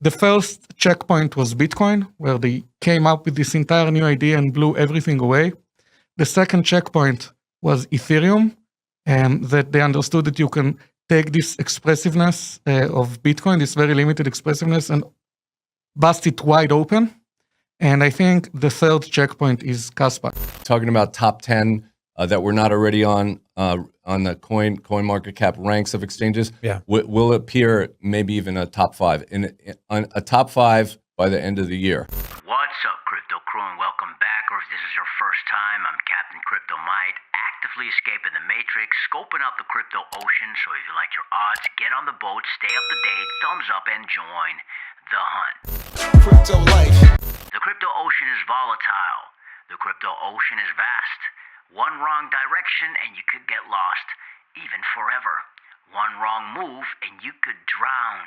The first checkpoint was Bitcoin, where they came up with this entire new idea and blew everything away. The second checkpoint was Ethereum, that they understood that you can take this expressiveness of Bitcoin, this very limited expressiveness, and bust it wide open. And I think the third checkpoint is Kaspa. Talking about top 10 that we're not already on the coin market cap ranks of exchanges. Yeah. Will appear maybe even a top 5 on a top 5 by the end of the year. What's up, crypto crew, and welcome back. Or if this is your first time, I'm Captain Crypto Might, actively escaping the matrix, scoping out the crypto ocean. So if you like your odds, get on the boat, stay up to date, thumbs up, and join the hunt. Crypto life. The crypto ocean is volatile. The crypto ocean is vast. One wrong direction and you could get lost, even forever. One wrong move and you could drown.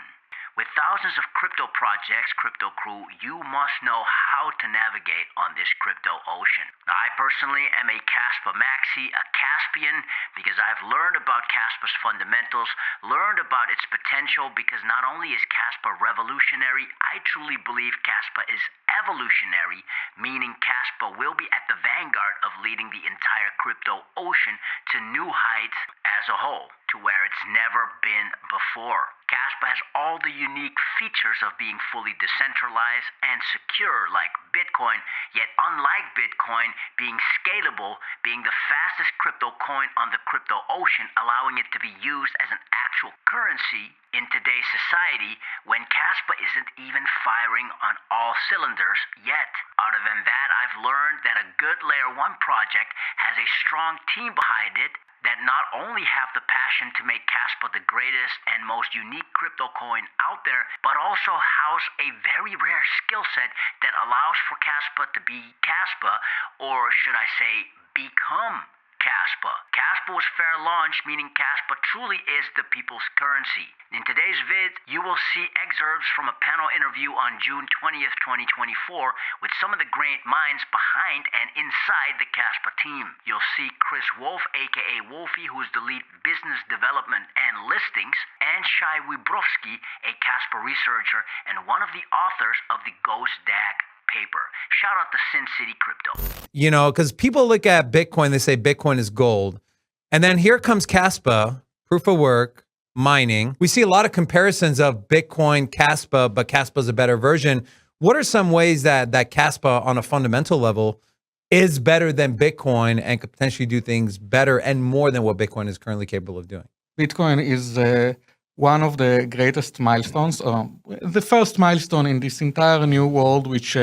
With thousands of crypto projects, Crypto Crew, you must know how to navigate on this crypto ocean. Now, I personally am a Kaspa maxi, a Caspian, because I've learned about Kaspa's fundamentals, learned about its potential, because not only is Kaspa revolutionary, I truly believe Kaspa is evolutionary, meaning Kaspa will be at the vanguard of leading the entire crypto ocean to new heights as a whole, to where it's never been before. Kaspa has all the unique features of being fully decentralized and secure like Bitcoin, yet unlike Bitcoin, being scalable, being the fastest crypto coin on the crypto ocean, allowing it to be used as an actual currency in today's society when Kaspa isn't even firing on all cylinders yet. Other than that, I've learned that a good layer 1 project has a strong team behind it that not only have the passion to make Kaspa the greatest and most unique crypto coin out there, but also house a very rare skill set that allows for Kaspa to be Kaspa, or should I say, become Kaspa. Kaspa was fair launch, meaning Kaspa truly is the people's currency. In today's vid, you will see excerpts from a panel interview on June 20th, 2024 with some of the great minds behind and inside the Kaspa team. You'll see Chris Wolf, aka Wolfie, who is the lead business development and listings, and Shai Wyborski, a Kaspa researcher and one of the authors of the GhostDAG paper. Shout out to Sin City Crypto. You know, because people look at Bitcoin, they say Bitcoin is gold. And then here comes Kaspa, proof of work, mining. We see a lot of comparisons of Bitcoin, Kaspa, but Kaspa is a better version. What are some ways that Kaspa on a fundamental level is better than Bitcoin and could potentially do things better and more than what Bitcoin is currently capable of doing? Bitcoin is one of the greatest milestones, the first milestone in this entire new world, which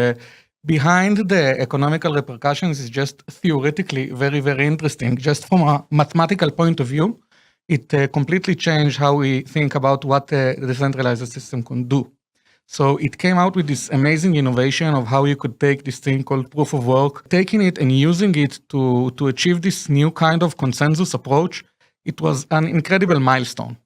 behind the economical repercussions is just theoretically very, very interesting. Just from a mathematical point of view, it completely changed how we think about what the decentralized system can do. So it came out with this amazing innovation of how you could take this thing called proof of work, taking it and using it to achieve this new kind of consensus approach. It was an incredible milestone.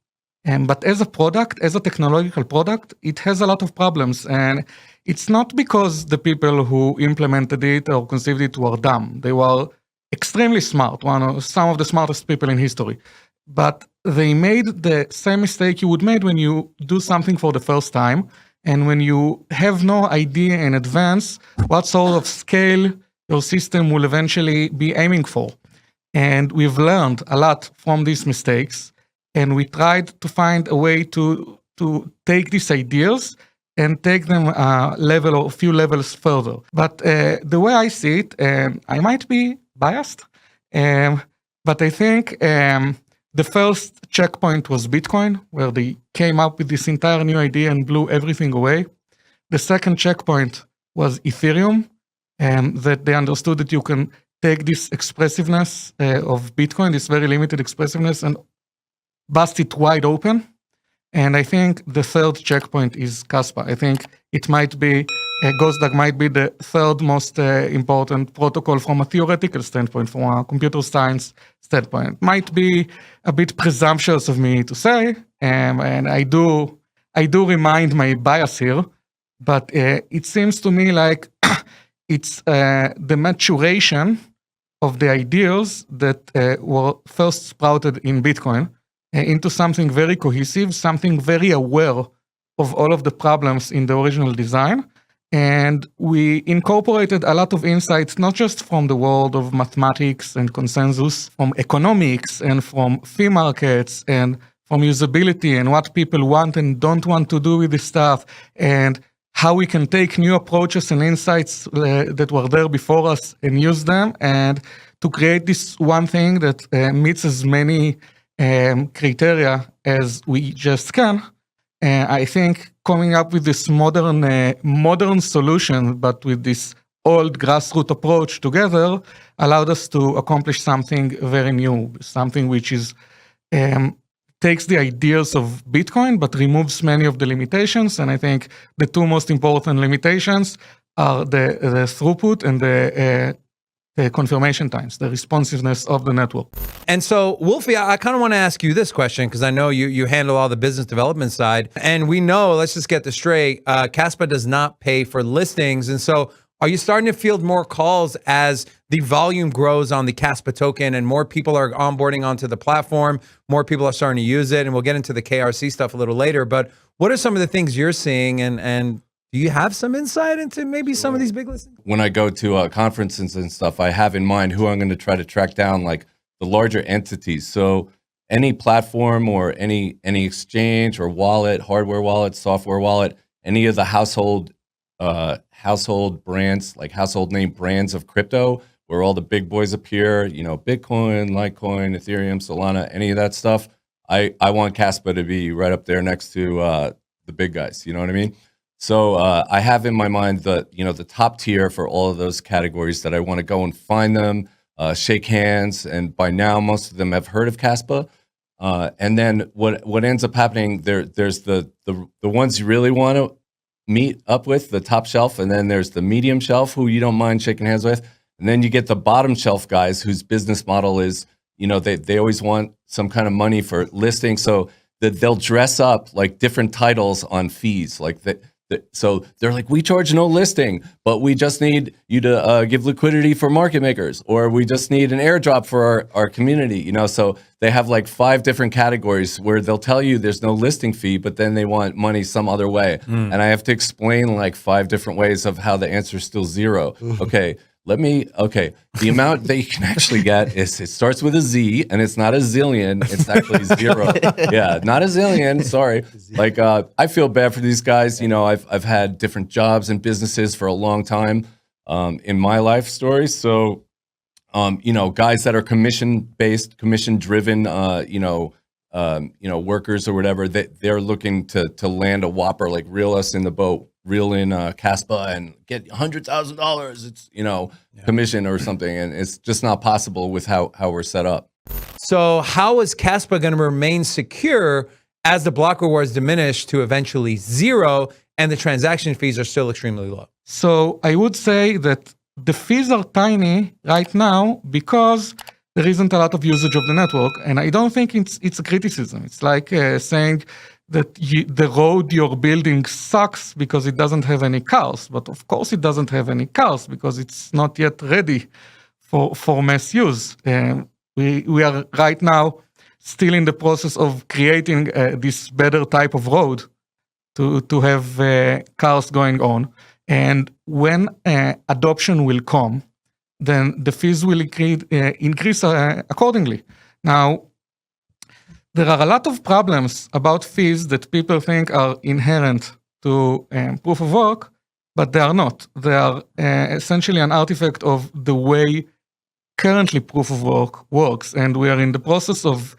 But as a product, as a technological product, it has a lot of problems. And it's not because the people who implemented it or conceived it were dumb. They were extremely smart, some of the smartest people in history. But they made the same mistake you would make when you do something for the first time. And when you have no idea in advance what sort of scale your system will eventually be aiming for. And we've learned a lot from these mistakes. And we tried to find a way to take these ideas and take them a few levels further. But the way I see it, I might be biased, but I think the first checkpoint was Bitcoin, where they came up with this entire new idea and blew everything away. The second checkpoint was Ethereum, that they understood that you can take this expressiveness of Bitcoin, this very limited expressiveness, and bust it wide open. And I think the third checkpoint is Kaspa. I think it might be, GhostDAG might be the third most important protocol from a theoretical standpoint, from a computer science standpoint. Might be a bit presumptuous of me to say, and I do remind my bias here, but it seems to me like it's the maturation of the ideas that were first sprouted in Bitcoin into something very cohesive, something very aware of all of the problems in the original design. And we incorporated a lot of insights, not just from the world of mathematics and consensus, from economics and from fee markets and from usability and what people want and don't want to do with this stuff, and how we can take new approaches and insights that were there before us and use them, and to create this one thing that meets as many criteria as we just can. I think coming up with this modern solution, but with this old grassroots approach together, allowed us to accomplish something very new, something which is takes the ideas of Bitcoin, but removes many of the limitations. And I think the two most important limitations are the throughput and the confirmation times, the responsiveness of the network. And so, Wolfie, I kind of want to ask you this question, because I know you handle all the business development side. And we know, let's just get this straight, Kaspa does not pay for listings. And so are you starting to field more calls as the volume grows on the Kaspa token and more people are onboarding onto the platform, more people are starting to use it? And we'll get into the KRC stuff a little later. But what are some of the things you're seeing? And do you have some insight into maybe some of these big listings? When I go to conferences and stuff, I have in mind who I'm going to try to track down, like the larger entities. So any platform or any exchange or wallet, hardware wallet, software wallet, any of the household brands, like household name brands of crypto, where all the big boys appear, you know, Bitcoin, Litecoin, Ethereum, Solana, any of that stuff. I want Kaspa to be right up there next to the big guys. You know what I mean? So I have in my mind the top tier for all of those categories that I want to go and find them, shake hands, and by now most of them have heard of Kaspa. And then what ends up happening there's the ones you really want to meet up with, the top shelf, and then there's the medium shelf who you don't mind shaking hands with, and then you get the bottom shelf guys whose business model is, you know, they always want some kind of money for listing, so that they'll dress up like different titles on fees, like that. So they're like, we charge no listing, but we just need you to give liquidity for market makers, or we just need an airdrop for our community, you know? So they have like 5 different categories where they'll tell you there's no listing fee, but then they want money some other way. And I have to explain like 5 different ways of how the answer is still 0. Okay. The amount that you can actually get is, it starts with a Z, and it's not a zillion, it's actually 0. Yeah, not a zillion, sorry. Like, I feel bad for these guys. You know, I've had different jobs and businesses for a long time in my life story. So, you know, guys that are commission-based, commission-driven, workers or whatever, they're looking to land a whopper, like reel us in the boat, reel in Kaspa and get $100,000. It's, you know, commission or something, and it's just not possible with how we're set up. So how is Kaspa going to remain secure as the block rewards diminish to eventually 0 and the transaction fees are still extremely low? So I would say that the fees are tiny right now because there isn't a lot of usage of the network, and I don't think it's a criticism. It's like saying that the road you're building sucks because it doesn't have any cars. But of course it doesn't have any cars because it's not yet ready for mass use. We are right now still in the process of creating this better type of road to have cars going on. And when adoption will come, then the fees will increase accordingly. Now, there are a lot of problems about fees that people think are inherent to proof of work, but they are not. They are essentially an artifact of the way currently proof of work works. And we are in the process of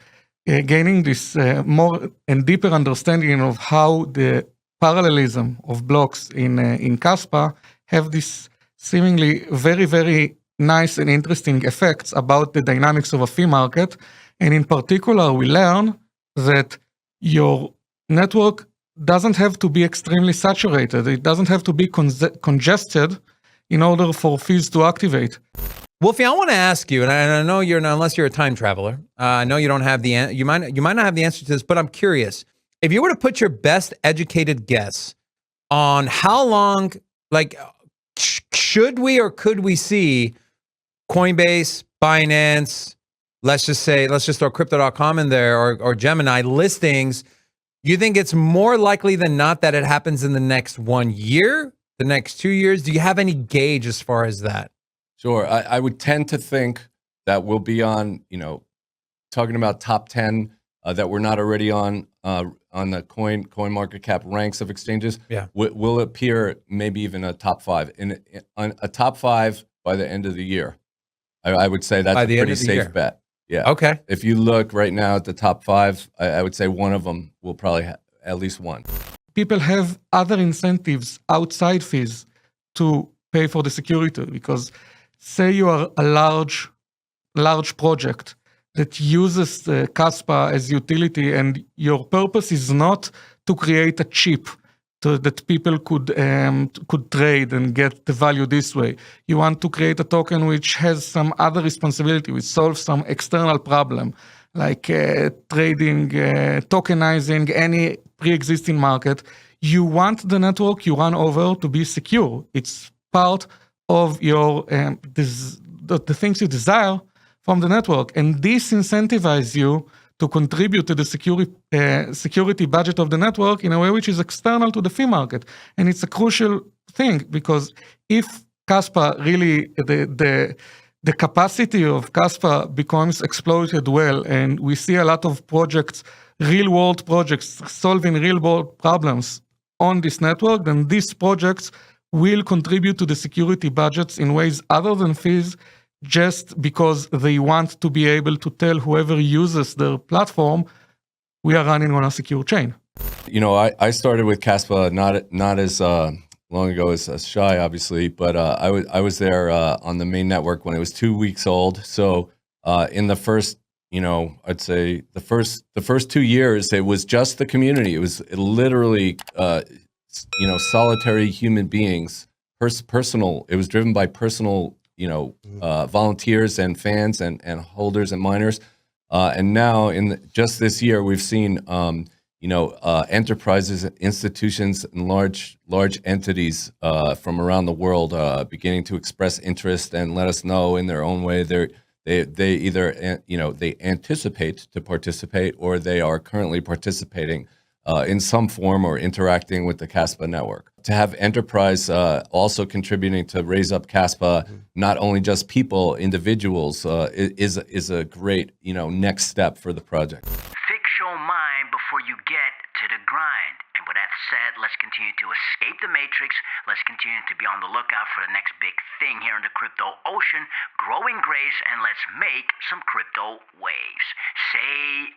gaining this more and deeper understanding of how the parallelism of blocks in Kaspa have this seemingly very, very nice and interesting effects about the dynamics of a fee market. And in particular, we learn that your network doesn't have to be extremely saturated. It doesn't have to be congested in order for fees to activate. Wolfie, I want to ask you, and I know you're not, unless you're a time traveler. I know you don't have you might not have the answer to this, but I'm curious. If you were to put your best educated guess on how long, like, should we or could we see Coinbase, Binance, let's just throw crypto.com in there, or Gemini listings You think it's more likely than not that it happens in the next 1 year, the next 2 years? Do you have any gauge as far as that? Sure. I would tend to think that we'll be on, talking about top 10 that we're not already on the coin market cap ranks of exchanges. Yeah. Will appear maybe even a top 5 on a top 5 by the end of the year. I would say that's By a the end pretty of the safe year. bet. Yeah. Okay. If you look right now at the top 5, I would say one of them will probably have at least one. People have other incentives outside fees to pay for the security, because say you are a large project that uses Kaspa as utility, and your purpose is not to create a chip that people could trade and get the value this way. You want to create a token which has some other responsibility, which solves some external problem, like trading, tokenizing any pre-existing market. You want the network you run over to be secure. It's part of your the things you desire from the network, and this incentivizes you to contribute to the security budget of the network in a way which is external to the fee market. And it's a crucial thing, because if Kaspa really, the capacity of Kaspa becomes exploited well, and we see a lot of projects, real world projects solving real world problems on this network, then these projects will contribute to the security budgets in ways other than fees, just because they want to be able to tell whoever uses their platform, we are running on a secure chain. I started with Kaspa not as long ago as Shai, obviously, but I was there on the main network when it was 2 weeks old. So in the first, I'd say the first 2 years, it was just the community. It was literally, solitary human beings, personal. It was driven by personal, volunteers and fans and holders and miners. And now just this year, we've seen, enterprises, institutions, and large entities from around the world beginning to express interest and let us know in their own way they either they anticipate to participate, or they are currently participating in some form or interacting with the Kaspa network. To have enterprise also contributing to raise up Kaspa, not only just people, individuals, is a great next step for the project. Fix your mind before you get to the grind. And with that said, let's continue to escape the matrix. Let's continue to be on the lookout for the next big thing here in the crypto ocean, growing grace, and let's make some crypto waves. Say